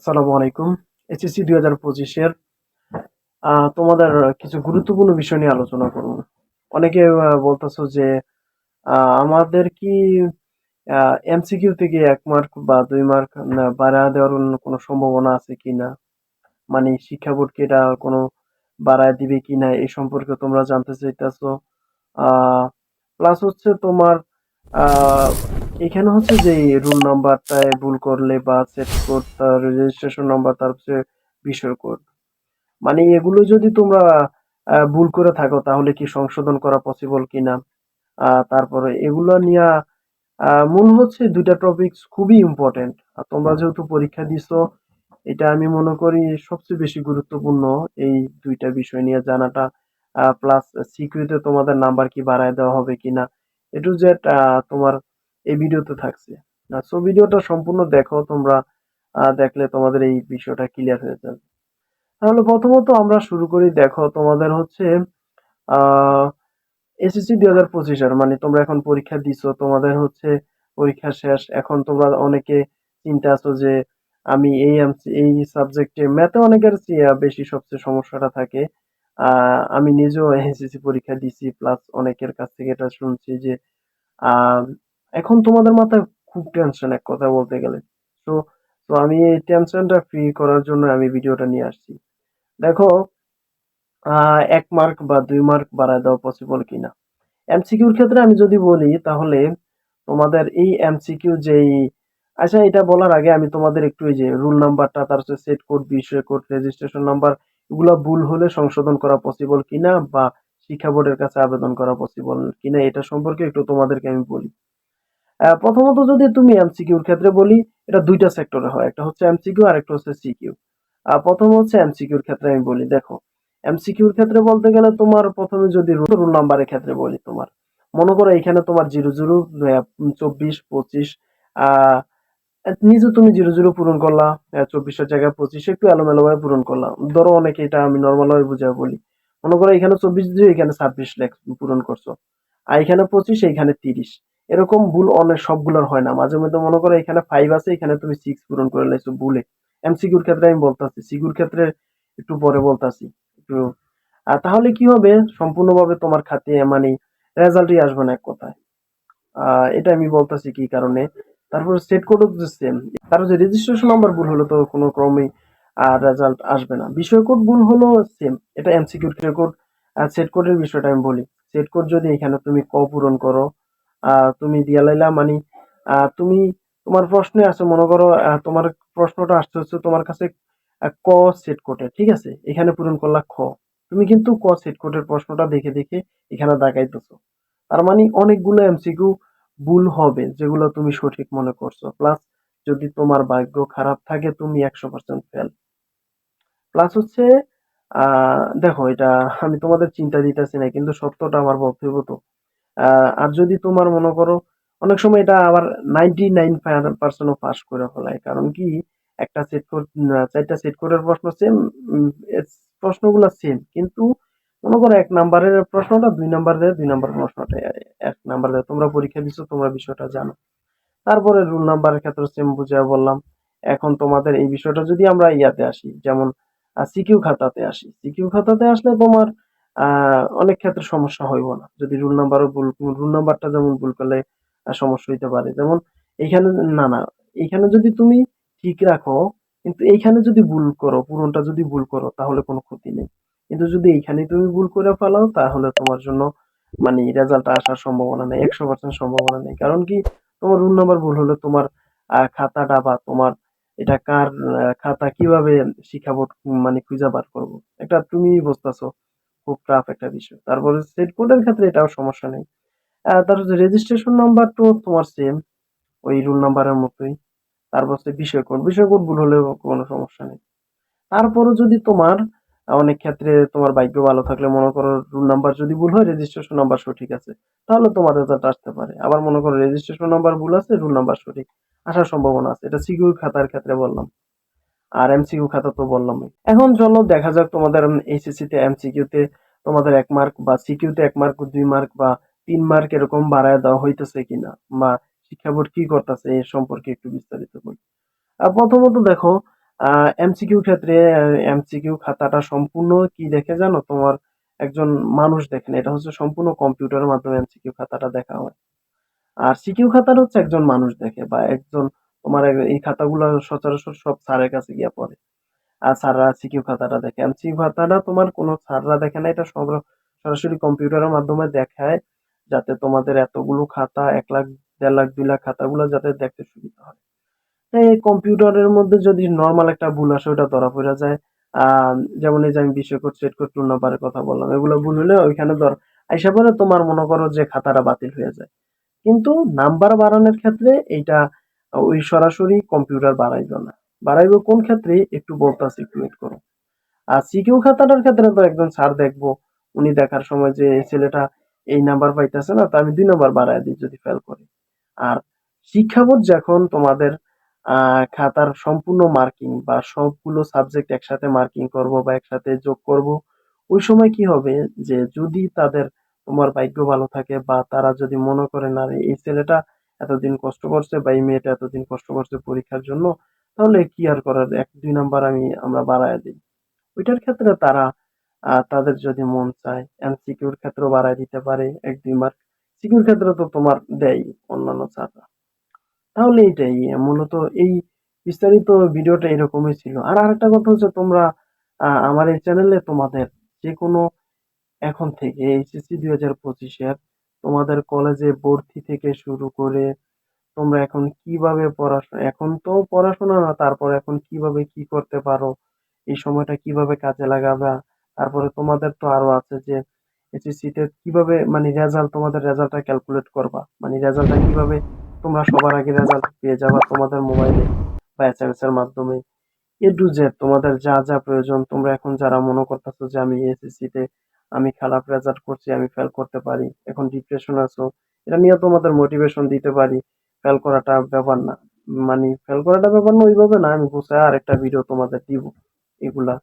আসসালামু আলাইকুম। এইচএসসি 2025 এর তোমাদের কিছু গুরুত্বপূর্ণ বিষয় নিয়ে আলোচনা করব। অনেকে বলতেছো যে আমাদের কি এমসিকিউ থেকে 1 মার্ক বা 2 মার্ক বাড়ায় দেওয়ার অন্য কোনো সম্ভাবনা আছে কিনা, মানে শিক্ষা বোর্ড কি এটা কোনো বাড়ায় দিবে কিনা এই সম্পর্কে তোমরা জানতে চাইতেছো। প্লাস হচ্ছে তোমার আহ এখানে হচ্ছে যে রুল নাম্বারটায় ভুল করলে বা সেট কোড, তার রেজিস্ট্রেশন নাম্বার, তার হচ্ছে বিষয় কোড, মানে এগুলো যদি তোমরা ভুল করে থাকো তাহলে কি সংশোধন করা পসিবল কিনা। তারপরে এগুলো নিয়ে মূল হচ্ছে দুইটা টপিকস খুবই ইম্পর্টেন্ট। আর তোমরা যেহেতু পরীক্ষা দিছো, এটা আমি মনে করি সবচেয়ে বেশি গুরুত্বপূর্ণ এই দুইটা বিষয় নিয়ে জানাটা। প্লাস সিকিউতে তোমাদের নাম্বার কি বাড়ায় দেওয়া হবে কিনা, এ টু জেড তোমার এই ভিডিওতে থাকছে। সো ভিডিওটা সম্পূর্ণ দেখো তোমরা, দেখলে তোমাদের এই বিষয়টা ক্লিয়ার হয়ে যাবে। তাহলে প্রথমত আমরা শুরু করি। দেখো তোমাদের হচ্ছে আহ এসএসসি 2025 মানে তোমরা এখন পরীক্ষা দিছো, তোমাদের হচ্ছে পরীক্ষা শেষ। এখন তোমরা অনেকে চিন্তা আছো যে আমি এই সাবজেক্টে ম্যাথে অনেকের বেশি সবচেয়ে সমস্যাটা থাকে। আমি নিজেও এসএসসি পরীক্ষা দিছি, প্লাস অনেকের কাছ থেকে এটা শুনছি যে আহ এখন তোমাদের মাথায় খুব টেনশন এক কথা বলতে গেলে। তো তো আমি এই টেনশনটা ফ্রি করার জন্য আমি ভিডিওটা নিয়ে আসছি। দেখো 1 মার্ক বা 2 মার্ক বাড়ায় দেওয়া পসিবল কিনা। এমসিকিউর ক্ষেত্রে আমি যদি বলি তাহলে তোমাদের এই এমসিকিউ যেই, আচ্ছা এটা বলার আগে আমি তোমাদের একটু এই যে রুল নাম্বারটা, তার হচ্ছে সেট কোড, বিষয় কোড, রেজিস্ট্রেশন নাম্বার, এগুলা ভুল হলে সংশোধন করা পসিবল কিনা বা শিক্ষা বোর্ডের কাছে আবেদন করা পসিবল কিনা এটা সম্পর্কে একটু তোমাদেরকে আমি বলি। প্রথমত যদি তুমি এমসিকিউর ক্ষেত্রে বলি, এটা দুইটা সেক্টরে হয়, একটা হচ্ছে এমসিকিউ আর একটা হচ্ছে সিকিউ। প্রথম হচ্ছে এমসিকিউর ক্ষেত্রে আমি বলি। দেখো এমসিকিউর ক্ষেত্রে বলতে গেলে তোমার প্রথমে যদি রুল নাম্বারের ক্ষেত্রে বলি, তোমার মনে করো এখানে তোমার 00, 24, 25, আহ নিজে তুমি 00 পূরণ করলা, 24-এর জায়গায় 25 একটু এলোমেলো ভাবে পূরণ করলাম। ধরো অনেকে, এটা আমি নর্মাল ভাবে বুঝাই বলি, মনে করো এখানে 24 দিয়ে এখানে 26 লেখ পূরণ করছো, আর এখানে 25, এখানে 30। এরকম ভুল অনেক সবগুলোর হয় না, মাঝে মধ্যে মনে করো এখানে 5 আছে, এখানে তুমি 6 পূরণ করে লাইছো ভুলে। এমসিকিউর ক্ষেত্রে আমি বলতাছি, সিকিউর ক্ষেত্রে একটু পরে বলতাছি একটু। তাহলে কি হবে, সম্পূর্ণভাবে তোমার খাতে মানে রেজাল্টই আসবে না এক কথায়। এটা আমি বলতাছি কি কারণে। তারপর সেট কোডও সেম। তার যে রেজিস্ট্রেশন নাম্বার ভুল হলো তো কোনো ক্রমেই রেজাল্ট আসবে না। বিষয় কোড ভুল হলো সেম, এটা এমসিকিউর কোড। সেট কোডের বিষয়টা আমি বলি। সেট কোড যদি এখানে তুমি ক পূরণ করো, তুমি দিয়া লাইলা মানে তুমি তোমার প্রশ্নে আছে, মনে করো তোমার প্রশ্নটা আসতে হচ্ছে তোমার কাছে ক সেট কোডে, ঠিক আছে, এখানে পূরণ করলা খ। তুমি কিন্তু ক সেট কোডের প্রশ্নটা দেখে দেখে এখানে দাগাইতেছো। তার মানে অনেকগুলো এমসিকিউ ভুল হবে যেগুলো তুমি সঠিক মনে করছো। প্লাস যদি তোমার ভাগ্য খারাপ থাকে তুমি 100% ফেল। প্লাস হচ্ছে দেখো এটা আমি তোমাদের চিন্তা দিতেছি না, কিন্তু সত্যটা আমার বলতে হইব তো। আর যদি তোমার মনে করো অনেক সময় এটা আবার 99% পাস করে ফেলায়, কারণ কি একটা সেট কোড, 4টা সেট কোডের প্রশ্ন সেম, প্রশ্নগুলো সেম, কিন্তু মনে করো 1 নাম্বারের প্রশ্নটা 2 নাম্বার দেয়, 2 নাম্বার প্রশ্নটা 1 নাম্বার দেয়। তোমরা পরীক্ষা দিচ্ছ, তোমরা বিষয়টা জানো। তারপরে রুল নাম্বারের ক্ষেত্রে সেম বুঝায় বললাম। এখন তোমাদের এই বিষয়টা যদি আমরা ইয়াতে আসি, যেমন সিকিউ খাতাতে আসি, সিকিউ খাতাতে আসলে তোমার অনেক ক্ষেত্রে সমস্যা হইব না যদি রুল নাম্বারও ভুল, রুল নাম্বারটা যেমন ভুল করলে সমস্যা হইতে পারে। যেমন এইখানে, না না, এইখানে যদি তুমি ঠিক রাখো, কিন্তু এইখানে যদি ভুল করো, পূরণটা যদি ভুল করো তাহলে কোনো ক্ষতি নেই। কিন্তু যদি এইখানে তুমি ভুল করে ফেলাও তাহলে তোমার জন্য মানে রেজাল্ট আসার সম্ভাবনা নেই, 100% সম্ভাবনা নেই। কারণ কি, তোমার রুল নাম্বার ভুল হলে তোমার খাতাটা বা তোমার এটা কার খাতা কিভাবে শিক্ষা বোর্ড মানে খুঁজে বার করবো, এটা তুমি বুঝতেছো, খুব টাফ একটা বিষয়। তারপরে সেট কোডের ক্ষেত্রে এটাও সমস্যা নেই। তার রেজিস্ট্রেশন নাম্বার তো তোমার সেম, ওই রুল নাম্বারের মতোই। তারপর হচ্ছে বিষয় কোড ভুল হলেও কোনো সমস্যা নেই। তারপরও যদি তোমার অনেক ক্ষেত্রে তোমার ভাগ্য ভালো থাকলে, মনে করো রুল নাম্বার যদি ভুল হয়, রেজিস্ট্রেশন নাম্বার সঠিক আছে, তাহলে তোমার রেজাল্ট আসতে পারে। আবার মনে করো রেজিস্ট্রেশন নাম্বার ভুল আছে, রুল নাম্বার সঠিক, আসার সম্ভাবনা আছে। এটা সিকিউর খাতার ক্ষেত্রে বললাম, আর এমসিকিউ খাতা তো বললামই। এখন চলো দেখা যাক তোমাদের এইচএসসি তে এমসিকিউ তে তোমাদের 1 মার্ক বা সিকিউ তে 1 মার্ক, 2 মার্ক বা 3 মার্ক এরকম বাড়ায় দেওয়া হইতেছে কিনা, বা শিক্ষা বোর্ড কি করতেছে এ সম্পর্কে একটু বিস্তারিত বলি। প্রথমত দেখো, এমসিকিউ ক্ষেত্রে এমসিকিউ খাতাটা সম্পূর্ণ কি দেখে জানো? তোমার একজন মানুষ দেখে না। এটা হচ্ছে সম্পূর্ণ কম্পিউটারের মাধ্যমে এমসিকিউ খাতাটা দেখা হয়। আর সিকিউ খাতাটা হচ্ছে একজন মানুষ দেখে বা একজন তোমার এই খাতাগুলো সচরাচর সব স্যারের কাছে গিয়ে পড়ে। আর স্যাররা সিকিউ খাতাটা দেখে। এমসিকিউ খাতাটা তোমার কোনো স্যাররা দেখে না। এটা সরাসরি কম্পিউটারের মাধ্যমে দেখায় যাতে তোমাদের এতগুলো খাতা ১ লাখ, ১.৫ লাখ, ২ লাখ খাতাগুলো যাতে দেখতে সুবিধা হয়। এই কম্পিউটারের মধ্যে যদি নরমাল একটা ভুল আসে ওটা ধরা পড়া যায়। যেমন এই যে আমি বিস্ময় কোড, সেট কোড, টুল নাম্বারের কথা বললাম। এগুলো ভুল হলে ওইখানে আইসা পড়ে তোমার মনে করো যে খাতাটা বাতিল হয়ে যায়। কিন্তু নাম্বার বাড়ানোর ক্ষেত্রে এইটা ওই সরাসরি কম্পিউটার বাড়াইবে না। বাড়াইবে কোন ক্ষেত্রে একটু বলতাছি, একটু ওয়েট করো। আর সিকিউ খাতাটার ক্ষেত্রে তো একজন স্যার দেখবো, উনি দেখার সময় যে এই ছেলেটা এই নাম্বার পাইতেছে না, তো আমি ২ নাম্বার বাড়ায় দিই যদি ফেল করে। আর শিক্ষা বোর্ড যখন তোমাদের খাতার সম্পূর্ণ মার্কিং বা সবগুলো সাবজেক্ট একসাথে মার্কিং করব বা একসাথে যোগ করব, ওই সময় কি হবে যে যদি তাদের তোমার ভাগ্য ভালো থাকে বা তারা যদি মনে করে না রে এই ছেলেটা এতদিন কষ্ট করছে বা এই মেয়েটা এতদিন কষ্ট করছে পরীক্ষার জন্য, তাহলে কি আর করার, ১-২ নাম্বার আমরা বাড়ায় দিই। ওইটার ক্ষেত্রে তারা তাদের যদি মন চায় এমসিকিউর ক্ষেত্রেও বাড়ায় দিতে পারে ১-২ মার্ক। সিকিউর ক্ষেত্রে তো তোমার দেয় অন্যান্য স্যাররা। তাহলে এইটাই মূলত এই বিস্তারিত ভিডিওটা এরকমই ছিল। আর আরেকটা কথা হচ্ছে তোমরা আমার এই চ্যানেলে তোমাদের যেকোনো এখন থেকে এইচএসসি ২০২৫ এর তোমাদের কলেজে ভর্তি থেকে শুরু করে তোমরা এখন কিভাবে এখন তো পড়াশোনা না, তারপর এখন কিভাবে কি করতে পারো, এই সময়টা কিভাবে কাজে লাগাবা, তারপরে তোমাদের তো আরো আছে যে এসএসসি তে কিভাবে মানে রেজাল্ট, তোমাদের রেজাল্টটা ক্যালকুলেট করবা, মানে রেজাল্টটা কিভাবে তোমরা সবার আগে রেজাল্ট পেয়ে যাবা তোমাদের মোবাইলে বা এসএমএস এর মাধ্যমে। এ টু জেড তোমাদের যা যা প্রয়োজন, তোমরা এখন যারা মনে করতেছো যে আমি এসএসসি তে আমি খারাপ রেজাল্ট করছি, আমি ফেল করতে পারি, এখন ডিপ্রেশন আছো, এটা নিয়ে তোমাদের মোটিভেশন দিতে পারি। ফেল করাটা ব্যাপার না, মানে ফেল করাটা ব্যাপার না ওইভাবে না, আমি বুঝাই আর একটা ভিডিও তোমাদের দিব এগুলা।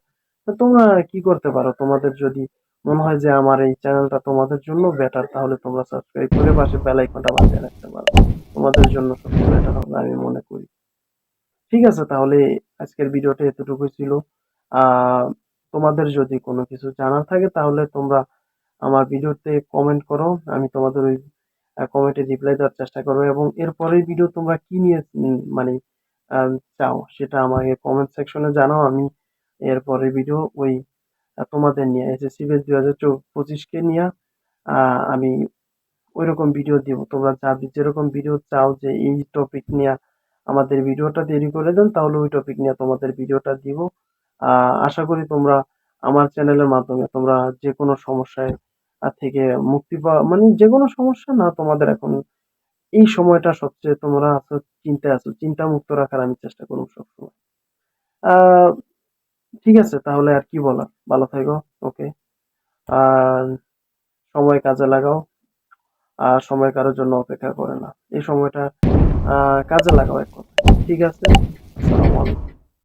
তো তোমরা কি করতে পারো, তোমাদের যদি মনে হয় যে আমার এই চ্যানেলটা তোমাদের জন্য বেটার, তাহলে তোমরা সাবস্ক্রাইব করে পাশে বেল আইকনটা বাজিয়ে রাখতে পারো। তোমাদের জন্য সবচেয়ে বেটার হবে আমি মনে করি। ঠিক আছে, তাহলে আজকের ভিডিওটা এতটুকুই ছিল। আহ তোমাদের যদি কোনো কিছু জানার থাকে তাহলে তোমরা আমার ভিডিওতে কমেন্ট করো, আমি তোমাদের ওই কমেন্টে রিপ্লাই দেওয়ার চেষ্টা করবো। এবং এর পরের ভিডিও তোমরা কি নিয়ে মানে চাও সেটা আমাকে কমেন্ট সেকশনে জানাও। আমি এর পরের ভিডিও ওই তোমাদের নিয়ে এসএসসি ব্যাচ ২০২৫ কে নিয়ে আমি ওইরকম ভিডিও দিব। তোমরা যেরকম ভিডিও চাও যে এই টপিক নিয়ে আমাদের ভিডিওটা তৈরি করে দেন, তাহলে ওই টপিক নিয়ে তোমাদের ভিডিওটা দিব। আশা করি তোমরা আমার চ্যানেলের মাধ্যমে তোমরা যে কোনো সমস্যায় থেকে মুক্তি পাওয়া, মানে যে কোনো সমস্যা না, তোমাদের এখন এই সময়টা সবচেয়ে তোমরা আছো, চিন্তায় আছো, চিন্তা মুক্ত রাখার আমি চেষ্টা করবো সবসময়। আহ ঠিক আছে, তাহলে আর কি বলার, ভালো থেকো। ওকে। আর সময় কাজে লাগাও। আর সময় কারোর জন্য অপেক্ষা করে না। এই সময়টা কাজে লাগাও এক কথায়। ঠিক আছে? আসসালামু আলাইকুম।